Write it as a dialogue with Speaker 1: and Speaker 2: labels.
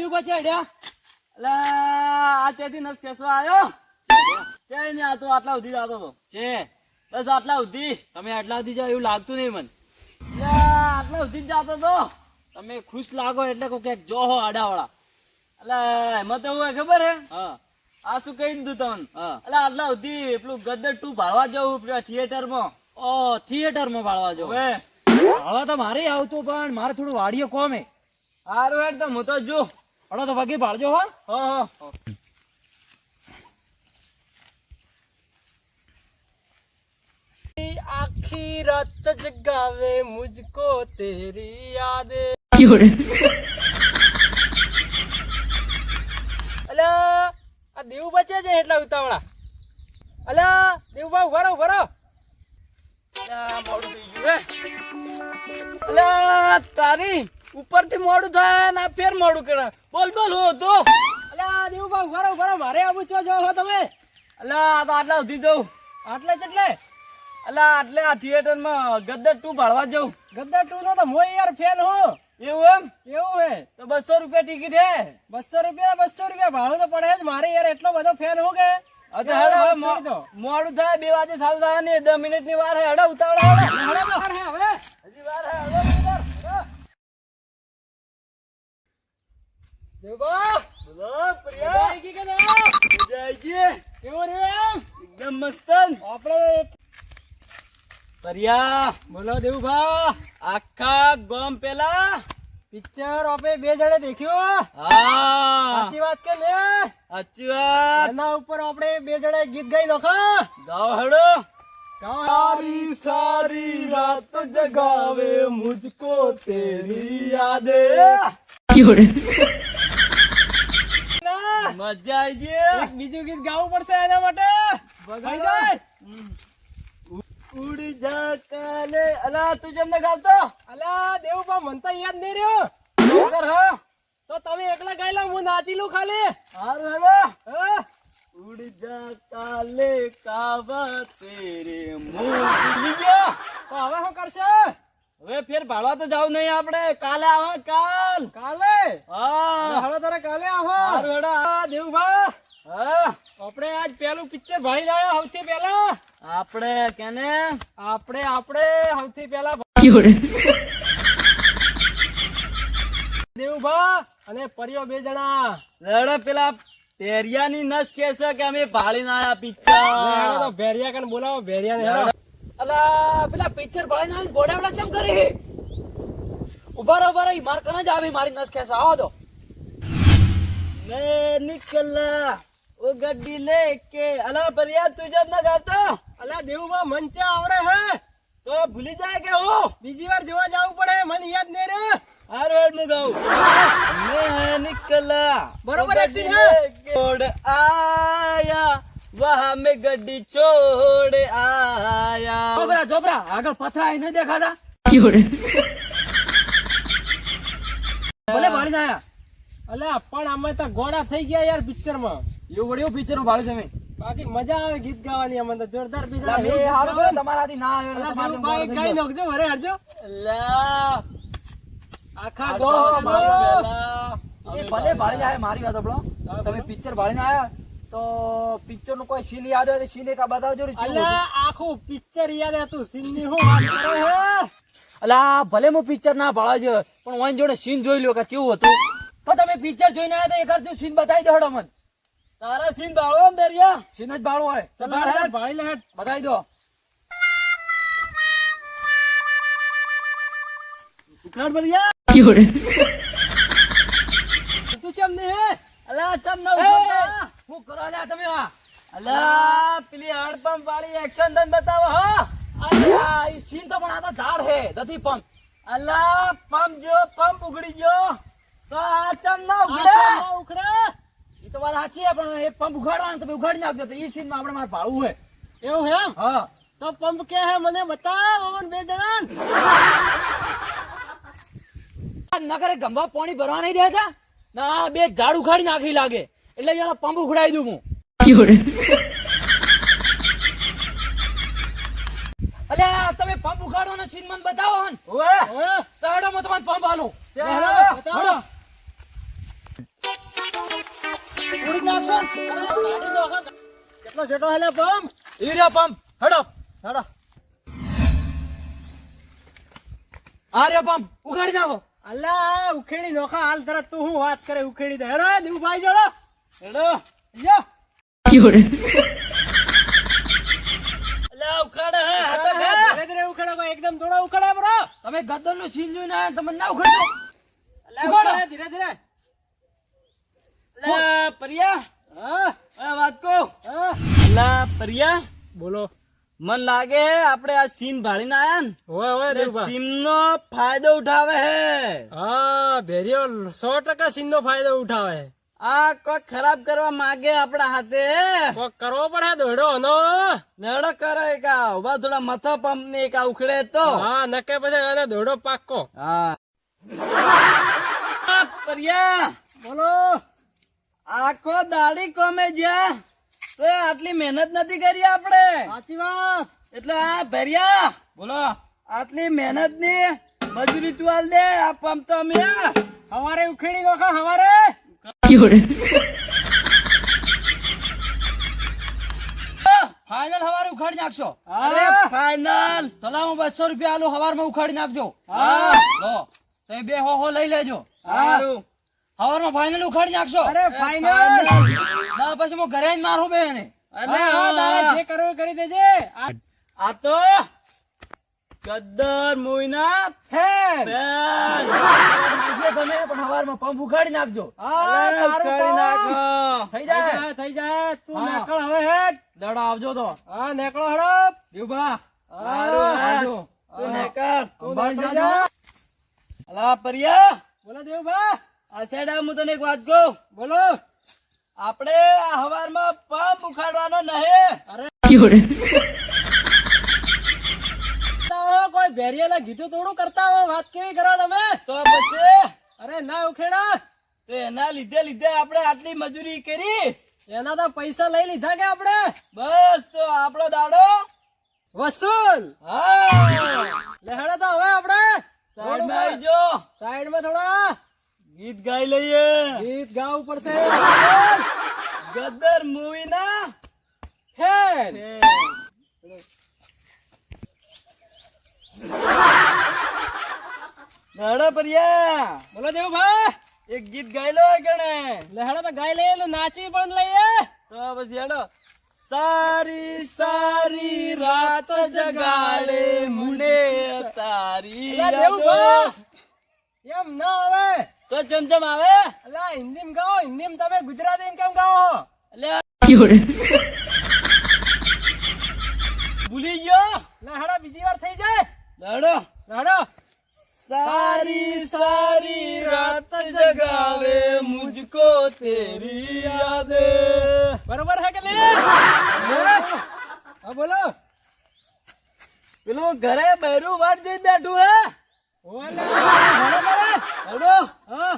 Speaker 1: દેવું પછી હેડ્યા
Speaker 2: એટલે આ ચેતી નસ કેસવા આવ્યો છે ને આ તો આટલા સુધી જતો હતો
Speaker 1: છે
Speaker 2: બસ આટલા સુધી
Speaker 1: તમે આટલા સુધી જાવ એવું લાગતું નહીં મને
Speaker 2: આટલા સુધી જ જતો હતો
Speaker 1: તમે ખુશ લાગો એટલે કોઈ ક્યાંક જો હો આડાવાળા
Speaker 2: એટલે એમાં તો એવું ખબર હે
Speaker 1: હા
Speaker 2: આ શું કહી દીધું તમને
Speaker 1: હા
Speaker 2: એટલે આટલા સુધી પેલું ગદર 2 ભાળવા જવું થિયેટર માં
Speaker 1: ઓ થિયેટર માં ભાળવા જો
Speaker 2: હવે
Speaker 1: હવે તો મારે આવતું પણ મારે થોડું વાડીએ કોમે
Speaker 2: હારું હેડ તો હું તો જો
Speaker 1: હળો તો વગી ભાળજો હો
Speaker 2: હો
Speaker 3: आखी रात जगावे मुझको तेरी यादें અલા આ દેવ બચે છે એટલા ઉતાવળા અલા દેવબા ઉભા રહો
Speaker 2: મોડું થઈ ગયું એટલે તારી ઉપરથી મોડું થાય ને ફેર મોડું કરે બોલ હો તો
Speaker 3: અલા દેવબા ઉભા રહો મારે આવું છો જો તમે
Speaker 2: એટલે આ તો આટલા સુધી જવું
Speaker 3: આટલે એટલે
Speaker 2: એટલે આ થિયેટર માં ગદર 2 ભાળવા જવું
Speaker 3: ગદ્દાર 2 નો તો મોય યાર ફેન હો
Speaker 2: એવું
Speaker 3: એવું હે
Speaker 2: તો 200 રૂપિયા ટિકિટ હે
Speaker 3: 200 રૂપિયા ભાડું તો પડે જ મારે યાર એટલો બધો ફેન હો કે
Speaker 2: મોડું થાય 2 વાગે ચાલુ થાય ને 10 મિનિટ ની વાર હે હડા ઉતાવળા
Speaker 3: હવે
Speaker 2: હજી વાર હે
Speaker 3: દેવબા
Speaker 2: બોલો પ્રિયા
Speaker 3: આવી ગઈ કે ના
Speaker 2: જયજી
Speaker 3: કેવો રે
Speaker 2: એકદમ મસ્તન
Speaker 3: આપણે
Speaker 2: પ્રિયા
Speaker 3: બોલો દેવભા
Speaker 2: આખા ગામ પેલા
Speaker 3: પિક્ચર આપે 2 જણે દેખ્યો
Speaker 2: હા
Speaker 3: સાચી વાત કે લે
Speaker 2: સાચી વાત
Speaker 3: એના ઉપર આપણે 2 જણે ગીત ગાઈ નખો
Speaker 2: ગાઓ હેડો
Speaker 3: સારી
Speaker 2: सारी रात जगावे मुझको तेरी यादें मजा आई गई
Speaker 3: એક બીજું ગીત ગાવું પડશે એના માટે ભાઈ જાય
Speaker 2: उड़ जा काले अला तू जब न गावतो
Speaker 3: અલા દેવભા મન તો યાદ નહીં રહ્યો
Speaker 2: कर हां
Speaker 3: તો તમે એકલા ગાયલા હું નાચી લઉં ખાલી
Speaker 2: हार हेडो
Speaker 3: હા
Speaker 2: उड़ जा काले कावा तेरे मुंह गया
Speaker 3: તો હવે શું કરશે
Speaker 2: હવે ફેર ભાળવા તો જાવ નહીં આપણે કાલે આવા કાલ
Speaker 3: કાલે
Speaker 2: હા
Speaker 3: હવે તારે કાલે આવો
Speaker 2: હાર હેડો
Speaker 3: દેવભા
Speaker 2: હા
Speaker 3: આપણે આજ પેલું પિક્ચર ભાઈ લાયા સૌથી પહેલા
Speaker 2: આપણે કેને
Speaker 3: આપણે સૌથી પહેલા દેવભા અને પરિયો 2 જણા
Speaker 2: લડે પેલા તેરિયાની નસ કે છે કે અમે ભાળીને આયા
Speaker 3: હેડો
Speaker 2: પિક્ચર
Speaker 3: તો ભેરિયા કન બોલાવો ભેરિયા ને હેડો
Speaker 1: અલા પેલા પિક્ચર ભાળી ના ગોડાવડા ચમ કરી ઉભા રહો માર કને જ આવી મારી નસ ખેસવા આવો તો
Speaker 2: मैं निकला वो गड्डी लेके अला परिया तू जब न गातो
Speaker 3: અલા દેવભા મંચે આવડે હે
Speaker 2: तो भूली जाए के हो
Speaker 3: બીજી વાર જોવા જવું પડે મને યાદ નહીં રે
Speaker 2: हर वर्ड में गाओ मैं निकला
Speaker 3: बरोबर
Speaker 2: वो
Speaker 3: एक्शन
Speaker 2: गड्डी
Speaker 3: है।
Speaker 2: लेके छोड़ आया वहां में गड्डी छोड़ आया
Speaker 1: જોબરા આગળ પથરા નહીં દેખાતા ભલે ભાળી ના
Speaker 3: અલા પણ અમે તો ગોળા થઈ ગયા યાર પિક્ચર માં
Speaker 1: એવું વળ્યું પિક્ચર નું ભાળી છે
Speaker 3: બાકી મજા આવે ગીત ગાવાની અમને તો જોરદાર બીજા
Speaker 1: મેં હારું તમારાથી ના આવે એટલે તમારે
Speaker 3: ભાઈ કઈ નખજો વરે હરજો
Speaker 2: ला
Speaker 3: આખા
Speaker 2: आ
Speaker 3: ગો
Speaker 2: जाओ हमारे
Speaker 1: એ ભલે ભાળી જાય મારી વાત આપણો તમે પિક્ચર ભાળીને આયા તો પિક્ચર નું કોઈ સીન યાદ હોય તો સીન એક બતાવજો રે ચેવું
Speaker 3: અલા
Speaker 1: હતું.
Speaker 3: આખું પિક્ચર યાદ હતું સીન ની હું વાત કરો હે
Speaker 1: અલા ભલે હું પિક્ચર ના ભાળા છે પણ ઓન જોડે સીન જોઈ લ્યો કે કેવું હતું તો તમે પિક્ચર જોઈને આયા તો એકાદ સીન બતાવી દો હડો મને
Speaker 2: तारा सीन बाळो दरिया
Speaker 1: સીન જ ભાળો હોય
Speaker 3: તો ભાઈ ભાઈ લે હેડ
Speaker 1: બતાવી દો
Speaker 2: उखाड़ बढ़िया
Speaker 3: તું કેમ ને હે
Speaker 2: अला चम न
Speaker 1: એ,
Speaker 2: उखाड़
Speaker 1: હું કરો અલ્યા તમે આ
Speaker 2: अला पीली हार्ड पंप वाली एक्शन धन बताओ हाँ
Speaker 1: અલ્યા ઈ સીન તો પણ આ તો ઝાડ હે નથી પંપ
Speaker 2: अल्लाह पंप जो पंप उगड़ी जो तो आ चम न उगड़े
Speaker 3: ઉખડે
Speaker 1: ઈ તો વાત સાચી છે પણ એક પંપ ઉઘાડવાનો તમે ઉઘાડી નાખજો તો ઈ સીન માં આપણે મારે ભાળવું હોય
Speaker 3: એવું હે
Speaker 1: હા
Speaker 3: તો પંપ કે હે મને બતાવ ઓન 2 જણા
Speaker 1: નગરે ગંભા પાણી ભરવા નહીં દેતા ના 2 ઝાડ ઉખાડી નાખી લાગે એટલે જરા પંપ ઉખડાઈ દઉં હું અલ્યા તમે પંપ ઉખાડવાનો સીન મને બતાવો હન
Speaker 2: ओए
Speaker 3: ઓય
Speaker 1: તો હેડો હું તમને પંપ આલું
Speaker 3: હેડો, બતાવો.
Speaker 1: હેડો. નાખશો ને?
Speaker 3: કેટલો છેટો હેલે પંપ
Speaker 1: ઈ રહ્યો પંપ. હેડો.
Speaker 3: હેડો
Speaker 1: આ રહ્યો પંપ. ઉઘાડી નાખો.
Speaker 3: અલ્લા ઉખેડી નોખા હાલ તરત તું હું વાત કરે ઉખેડી દે હેડો દેવુભાઈ જોડો
Speaker 1: હેડો.
Speaker 3: યો
Speaker 1: અલ્યા ઉખાડે હે. આ તો
Speaker 3: ધીરે
Speaker 1: ઘા.
Speaker 3: ધીરે ઉખેડો કોઈ એકદમ થોડો ઉખેડે બરો
Speaker 1: તમે ગદરનો સીન જોઈને આયા ને તમે ના ઉખાડો.
Speaker 3: અલ્લા
Speaker 1: ઉખાડો.
Speaker 3: ઉખેડે ધીરે ધીરે
Speaker 1: અલ્યા પરિયા.
Speaker 3: હા
Speaker 1: આ વાત કહું.
Speaker 3: હા
Speaker 1: અલ્યા પરિયા.
Speaker 3: બોલો
Speaker 1: મન લાગે હે આપણે આ સીન ભાળીને આયા ને
Speaker 3: હોય હોય દેવુભાઈ
Speaker 1: સીમ નો ફાયદો ઉઠાવે હે.
Speaker 3: હા ભેરિયો 100% સીનનો ફાયદો ઉઠાવે
Speaker 1: આ કોઈ ખરાબ કરવા માંગે આપડા હાથે.
Speaker 3: કોક કરવો પડે દોડો નો
Speaker 1: નેડો કરો એક આ ઉભા થોડા મથા પંપ ને એક આ ઉખડે તો.
Speaker 3: હા નકે પછી એને દોડો પાક્કો
Speaker 1: હા. પરિયા.
Speaker 3: બોલો
Speaker 1: આખો દાડી કોમે જ્યાં તો આટલી મહેનત નથી કરી આપણે.
Speaker 3: સાચી વાત
Speaker 1: એટલે આ ભરિયા બોલો આટલી મહેનત ની મજૂરી તું આલ દે. આ પંપ તો અમે
Speaker 3: હવારે ઉખેડી નોખા હવારે
Speaker 1: ફાઇનલ હવારે ઉખાડી નાખશો.
Speaker 3: હા.
Speaker 1: અરે ફાઇનલ તલામાં 200 રૂપિયા આલુ હવારમાં ઉખાડી નાખજો.
Speaker 3: હા.
Speaker 1: લો તમે બે હો લઈ લેજો.
Speaker 3: સારું.
Speaker 1: હવારમાં ફાઇનલ ઉખાડી નાખશો.
Speaker 3: અરે ફાઇનલ
Speaker 1: ના પછી હું ઘરે આવીને મારું બેન.
Speaker 3: હા તારે જે કરવું એ કરી દેજે
Speaker 1: આ તો ગદ્દર મોઈના
Speaker 3: ફેન
Speaker 1: બેન. તમે પણ હવારમાં પંપ ઉખાડી નાખજો.
Speaker 3: હા,
Speaker 1: અરે,
Speaker 3: તારું
Speaker 1: ઉખાડી
Speaker 3: કામ.
Speaker 1: નાખો. થઈ જાય.
Speaker 3: થઈ જાય તું
Speaker 1: હા.
Speaker 3: નેકળ હવે હેડ
Speaker 1: દડો આવજો તો.
Speaker 3: હા નેકળો હડપ
Speaker 1: દેવભા.
Speaker 3: સારું,
Speaker 1: આવજો.
Speaker 3: હા.
Speaker 1: તું નેકર.
Speaker 3: તું
Speaker 1: અંબાડી
Speaker 3: નેકળી
Speaker 1: જાજો.
Speaker 3: જા.
Speaker 1: અલા પરિયા.
Speaker 3: બોલો દેવભા
Speaker 1: આ સાઈડ હું તને એક વાત કહું.
Speaker 3: બોલો
Speaker 1: આપણે આ હવારમાં પંપ ઉખાડવાનો નહીં.
Speaker 3: અરે કોઈ ભેરિયાને કીધું થોડું કરતા હો વાત કેવી કરો તમે
Speaker 1: તો પછી
Speaker 3: અરે ના ઉખેડા
Speaker 1: તો એના લીધે આપણે આટલી મજૂરી કરી.
Speaker 3: એના તો પૈસા લઈ લીધા કે આપણે
Speaker 1: બસ તો આપણો દાડો
Speaker 3: વસૂલ
Speaker 1: હા.
Speaker 3: લેહડે તો હવે આપણે
Speaker 1: સાઈડમાં આવી જો.
Speaker 3: સાઈડ માં થોડા
Speaker 1: ગીત ગાઈ લઈએ.
Speaker 3: ગીત ગાવું પડશે
Speaker 1: ગદ્દર મૂવી ના
Speaker 3: ફેન
Speaker 1: દાડો પરિયા.
Speaker 3: બોલો દેવભા
Speaker 1: એક ગીત ગાઈ લો કણે.
Speaker 3: લેહડે તો ગાઈ લઈએ ને નાચી પણ લઈએ
Speaker 1: તો પછી હેડો. સારી સારી રાત જગાડે મુંડે તારી
Speaker 3: અલા દેવભા એમ ના આવે
Speaker 1: તો ચમચમ આવે.
Speaker 3: અલા હિન્દીમાં ગાઓ હિન્દીમાં તમે ગુજરાતીમાં કેમ ગાઓ
Speaker 1: એટલે ભૂલી ગયો.
Speaker 3: લેહડે બીજી વાર થઈ જાય
Speaker 1: દાડો.
Speaker 3: લેહડો
Speaker 1: सारी सारी रात जगावे मुझको तेरी यादें.
Speaker 3: बरोबर है के लिए हाँ बोलो
Speaker 1: પેલું ઘરે બૈરું વાટ જોઈ બેઠું હે.
Speaker 3: बोलो
Speaker 1: હેડો.
Speaker 3: हाँ